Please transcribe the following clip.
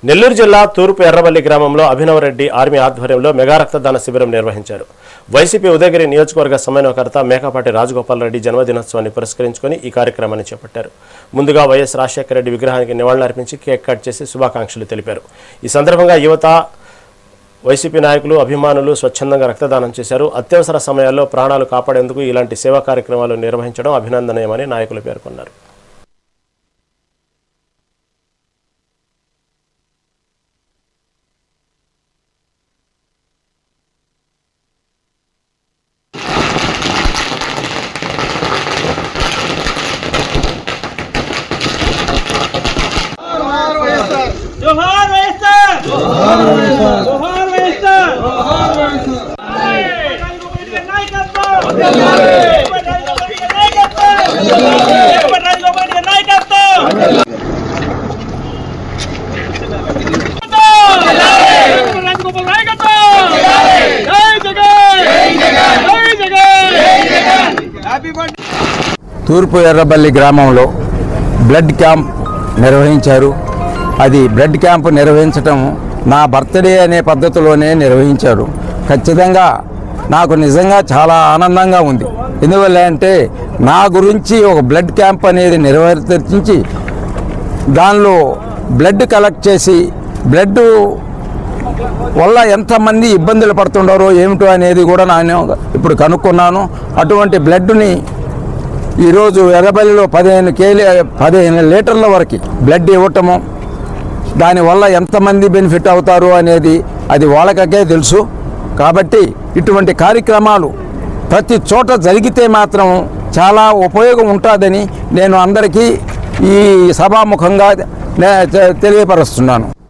నెల్లూరు జిల్లా తూర్పు ఎర్రవల్లి గ్రామంలో అభినవరెడ్డి ఆర్మీ ఆధ్వర్యంలో మెగా రక్తదాన శిబిరం నిర్వహించారు. వైసీపీ ఉదయగిరి నియోజకవర్గ సమన్వయకర్త మేకపాటి రాజగోపాల్ రెడ్డి జన్మదినోత్సవాన్ని పురస్కరించుకొని ఈ కార్యక్రమాన్ని చేపట్టారు. ముందుగా వైఎస్ రాజశేఖర రెడ్డి విగ్రహానికి నివాళులర్పించి కేక్ కట్ చేసి శుభాకాంక్షలు తెలిపారు. ఈ సందర్భంగా యువత, వైసీపీ నాయకులు, అభిమానులు స్వచ్ఛందంగా రక్తదానం చేశారు. అత్యవసర సమయాల్లో ప్రాణాలు కాపాడేందుకు ఇలాంటి సేవా కార్యక్రమాలు నిర్వహించడం అభినందనీయమని నాయకులు పేర్కొన్నారు. जोहार वैसर जोहार वैसर जोहार वैसर जोहार वैसर नायकत्व తూర్పు ఎర్రబల్లి గ్రామంలో బ్లడ్ క్యాంప్ నిర్వహించారు. అది బ్లడ్ క్యాంప్ నిర్వహించడం నా బర్త్డే అనే పద్ధతిలోనే నిర్వహించారు. ఖచ్చితంగా నాకు నిజంగా చాలా ఆనందంగా ఉంది. ఎందువల్ల అంటే నా గురించి ఒక బ్లడ్ క్యాంప్ అనేది నిర్వర్తించి దానిలో బ్లడ్ కలెక్ట్ చేసి బ్లడ్ వల్ల ఎంతమంది ఇబ్బందులు పడుతుండారో ఏమిటో అనేది కూడా నేను ఇప్పుడు కనుక్కున్నాను. అటువంటి బ్లడ్ని ఈరోజు ఎర్రబల్లిలో 15 లీటర్ల వరకు బ్లడ్ ఇవ్వటము, దానివల్ల ఎంతమంది బెనిఫిట్ అవుతారు అనేది అది వాళ్ళకే తెలుసు. కాబట్టి ఇటువంటి కార్యక్రమాలు ప్రతి చోట జరిగితే మాత్రం చాలా ఉపయోగం ఉంటుందని నేను అందరికీ ఈ సభాముఖంగా తెలియపరుస్తున్నాను.